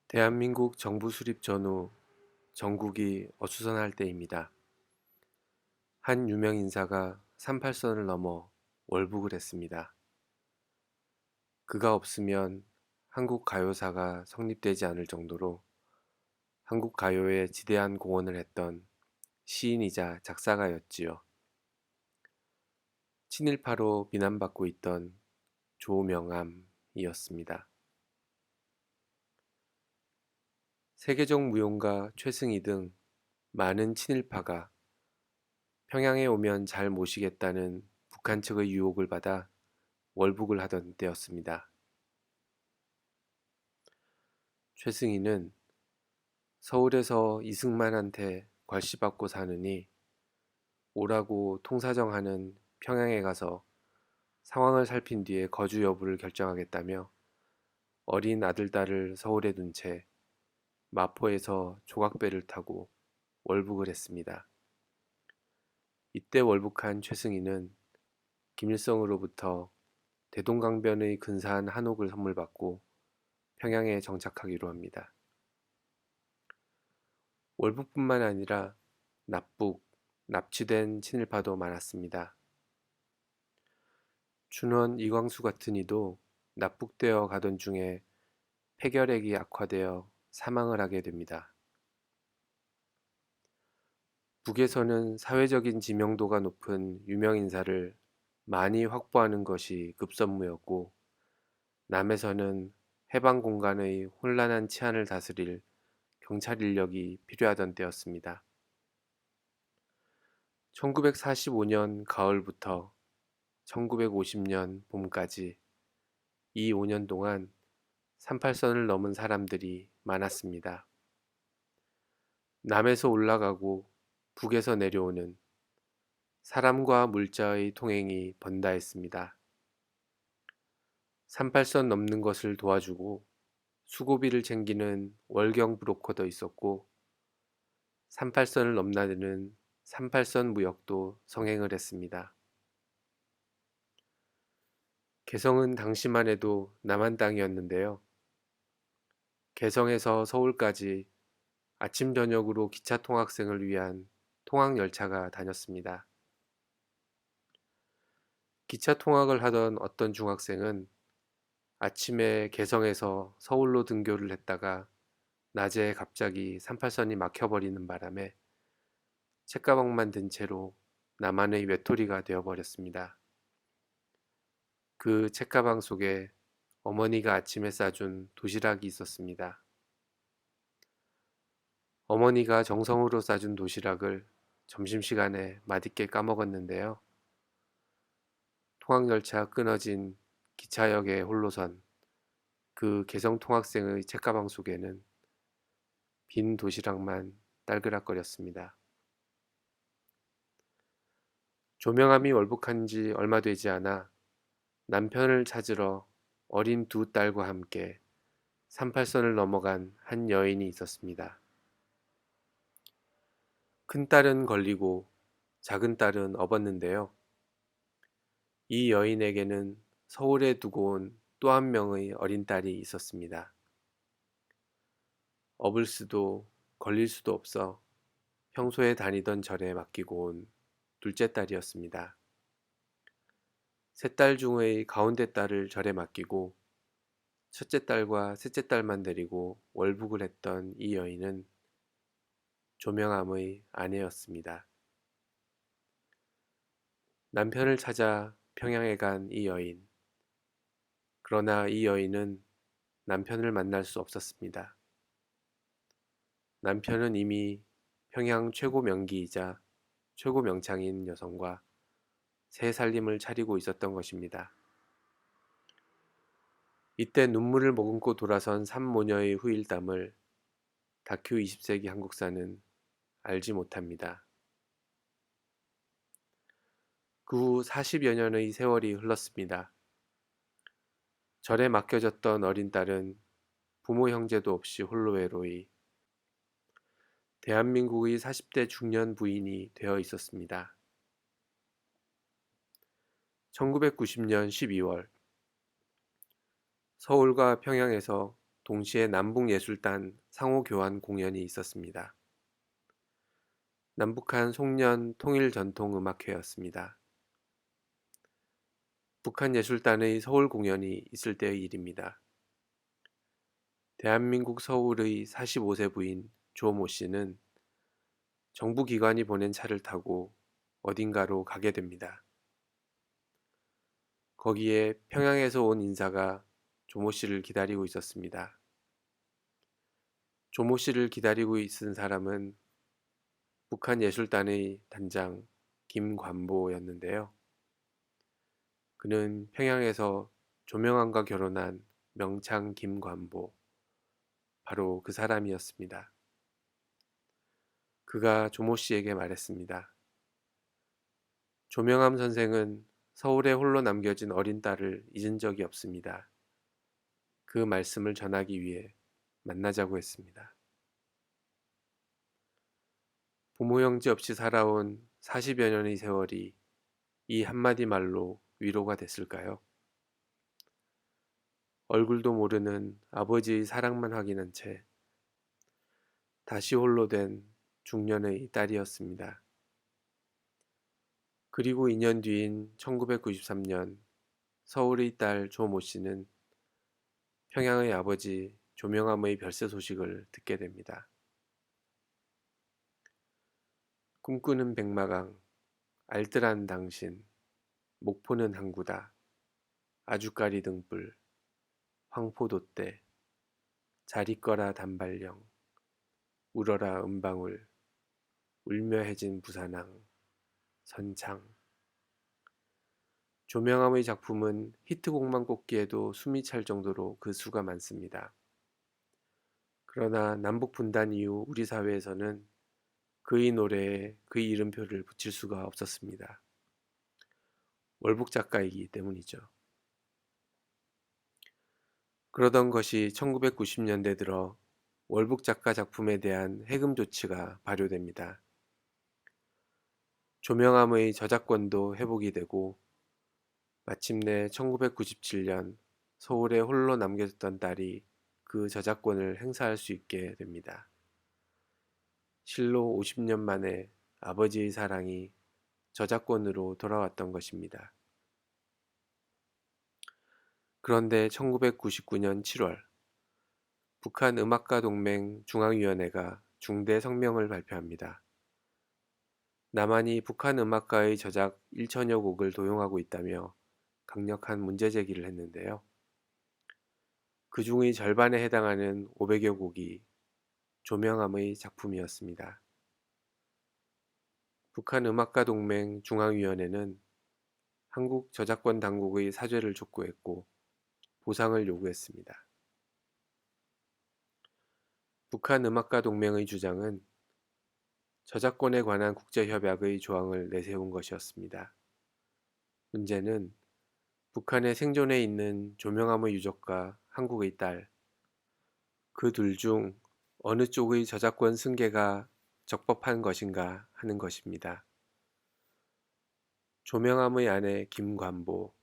대한민국 정부 수립 전후 전국이 어수선할 때입니다. 한 유명 인사가 38선을 넘어 월북을 했습니다. 그가 없으면 한국 가요사가 성립되지 않을 정도로 한국 가요에 지대한 공헌을 했던 시인이자 작사가였지요. 친일파로 비난받고 있던 조명암이었습니다. 세계적 무용가 최승희 등 많은 친일파가 평양에 오면 잘 모시겠다는 북한 측의 유혹을 받아 월북을 하던 때였습니다. 최승희는 서울에서 이승만한테 괄시받고 사느니 오라고 통사정하는 평양에 가서 상황을 살핀 뒤에 거주 여부를 결정하겠다며 어린 아들, 딸을 서울에 둔 채 마포에서 조각배를 타고 월북을 했습니다. 이때 월북한 최승희는 김일성으로부터 대동강변의 근사한 한옥을 선물 받고 평양에 정착하기로 합니다. 월북뿐만 아니라 납북, 납치된 친일파도 많았습니다. 춘원 이광수 같은 이도 납북되어 가던 중에 폐결핵이 악화되어 사망을 하게 됩니다. 북에서는 사회적인 지명도가 높은 유명 인사를 많이 확보하는 것이 급선무였고, 남에서는 해방 공간의 혼란한 치안을 다스릴 경찰 인력이 필요하던 때였습니다. 1945년 가을부터 1950년 봄까지 이 5년 동안 38선을 넘은 사람들이 많았습니다. 남에서 올라가고 북에서 내려오는 사람과 물자의 통행이 번다했습니다. 38선 넘는 것을 도와주고 수고비를 챙기는 월경 브로커도 있었고 38선을 넘나드는 38선 무역도 성행을 했습니다. 개성은 당시만 해도 남한 땅이었는데요. 개성에서 서울까지 아침 저녁으로 기차 통학생을 위한 통학열차가 다녔습니다. 기차 통학을 하던 어떤 중학생은 아침에 개성에서 서울로 등교를 했다가 낮에 갑자기 38선이 막혀버리는 바람에 책가방만 든 채로 나만의 외톨이가 되어버렸습니다. 그 책가방 속에 어머니가 아침에 싸준 도시락이 있었습니다. 어머니가 정성으로 싸준 도시락을 점심시간에 맛있게 까먹었는데요. 통학열차 끊어진 기차역에 홀로선 그 개성 통학생의 책가방 속에는 빈 도시락만 딸그락거렸습니다. 조명암이 월북한 지 얼마 되지 않아 남편을 찾으러 어린 두 딸과 함께 38선을 넘어간 한 여인이 있었습니다. 큰 딸은 걸리고 작은 딸은 업었는데요. 이 여인에게는 서울에 두고 온 또 한 명의 어린 딸이 있었습니다. 업을 수도 걸릴 수도 없어 평소에 다니던 절에 맡기고 온 둘째 딸이었습니다. 세 딸 중의 가운데 딸을 절에 맡기고 첫째 딸과 셋째 딸만 데리고 월북을 했던 이 여인은 조명암의 아내였습니다. 남편을 찾아 평양에 간 이 여인. 그러나 이 여인은 남편을 만날 수 없었습니다. 남편은 이미 평양 최고 명기이자 최고 명창인 여성과 새 살림을 차리고 있었던 것입니다. 이때 눈물을 머금고 돌아선 산모녀의 후일담을 다큐 20세기 한국사는 알지 못합니다. 그 후 40여 년의 세월이 흘렀습니다. 절에 맡겨졌던 어린 딸은 부모 형제도 없이 홀로 외로이 대한민국의 40대 중년 부인이 되어 있었습니다. 1990년 12월 서울과 평양에서 동시에 남북예술단 상호교환 공연이 있었습니다. 남북한 송년 통일전통음악회였습니다. 북한 예술단의 서울 공연이 있을 때의 일입니다. 대한민국 서울의 45세 부인 조모 씨는 정부기관이 보낸 차를 타고 어딘가로 가게 됩니다. 거기에 평양에서 온 인사가 조모 씨를 기다리고 있었습니다. 조모 씨를 기다리고 있은 사람은 북한 예술단의 단장 김관보였는데요. 그는 평양에서 조명암과 결혼한 명창 김관보, 바로 그 사람이었습니다. 그가 조모 씨에게 말했습니다. 조명암 선생은 서울에 홀로 남겨진 어린 딸을 잊은 적이 없습니다. 그 말씀을 전하기 위해 만나자고 했습니다. 부모 형제 없이 살아온 40여 년의 세월이 이 한마디 말로 위로가 됐을까요? 얼굴도 모르는 아버지의 사랑만 확인한 채 다시 홀로 된 중년의 딸이었습니다. 그리고 2년 뒤인 1993년 서울의 딸 조모 씨는 평양의 아버지 조명암의 별세 소식을 듣게 됩니다. 꿈꾸는 백마강, 알뜰한 당신, 목포는 항구다, 아주까리 등불, 황포도대, 잘 있거라 단발령, 울어라 은방울, 울며 해진 부산항, 선창. 조명암의 작품은 히트곡만 꼽기에도 숨이 찰 정도로 그 수가 많습니다. 그러나 남북 분단 이후 우리 사회에서는 그의 노래에 그의 이름표를 붙일 수가 없었습니다. 월북 작가이기 때문이죠. 그러던 것이 1990년대 들어 월북 작가 작품에 대한 해금 조치가 발효됩니다. 조명암의 저작권도 회복이 되고 마침내 1997년 서울에 홀로 남겨졌던 딸이 그 저작권을 행사할 수 있게 됩니다. 실로 50년 만에 아버지의 사랑이 저작권으로 돌아왔던 것입니다. 그런데 1999년 7월 북한 음악가 동맹 중앙위원회가 중대 성명을 발표합니다. 남한이 북한 음악가의 저작 1천여 곡을 도용하고 있다며 강력한 문제 제기를 했는데요. 그 중의 절반에 해당하는 500여 곡이 조명암의 작품이었습니다. 북한 음악가 동맹 중앙위원회는 한국 저작권 당국의 사죄를 촉구했고 보상을 요구했습니다. 북한 음악가 동맹의 주장은 저작권에 관한 국제협약의 조항을 내세운 것이었습니다. 문제는 북한에 생존해 있는 조명암의 유족과 한국의 딸, 그 둘 중 어느 쪽의 저작권 승계가 적법한 것인가 하는 것입니다. 조명암의 아내 김관보,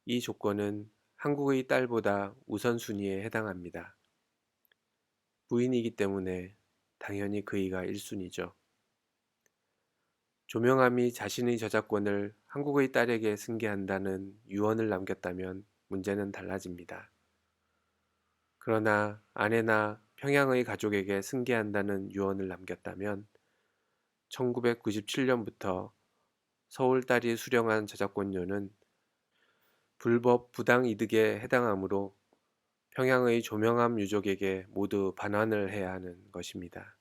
이 조건은 한국의 딸보다 우선순위에 해당합니다. 부인이기 때문에 당연히 그이가 1순위죠. 조명암이 자신의 저작권을 한국의 딸에게 승계한다는 유언을 남겼다면 문제는 달라집니다. 그러나 아내나 평양의 가족에게 승계한다는 유언을 남겼다면 1997년부터 서울 딸이 수령한 저작권료는 불법 부당 이득에 해당하므로 평양의 조명암 유족에게 모두 반환을 해야 하는 것입니다.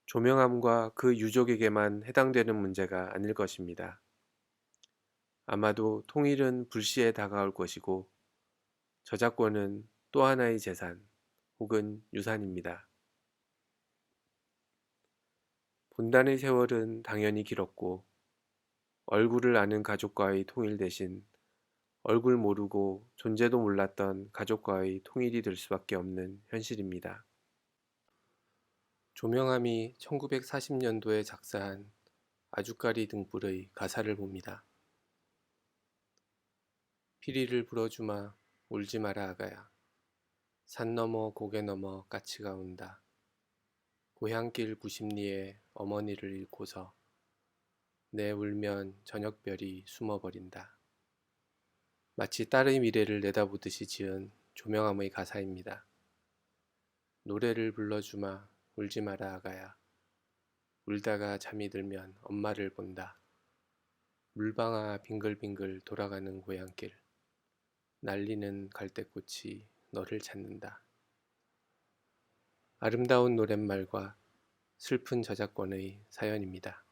조명암과 그 유족에게만 해당되는 문제가 아닐 것입니다. 아마도 통일은 불시에 다가올 것이고 저작권은 또 하나의 재산 혹은 유산입니다. 분단의 세월은 당연히 길었고 얼굴을 아는 가족과의 통일 대신 얼굴 모르고 존재도 몰랐던 가족과의 통일이 될 수밖에 없는 현실입니다. 조명암이 1940년도에 작사한 아주까리 등불의 가사를 봅니다. 피리를 불어주마 울지 마라 아가야. 산 너머 고개 너머 까치가 운다. 고향길 90리에 어머니를 잃고서 내 울면 저녁별이 숨어버린다. 마치 딸의 미래를 내다보듯이 지은 조명암의 가사입니다. 노래를 불러주마 울지 마라 아가야. 울다가 잠이 들면 엄마를 본다. 물방아 빙글빙글 돌아가는 고향길. 날리는 갈대꽃이 너를 찾는다. 아름다운 노랫말과 슬픈 저작권의 사연입니다.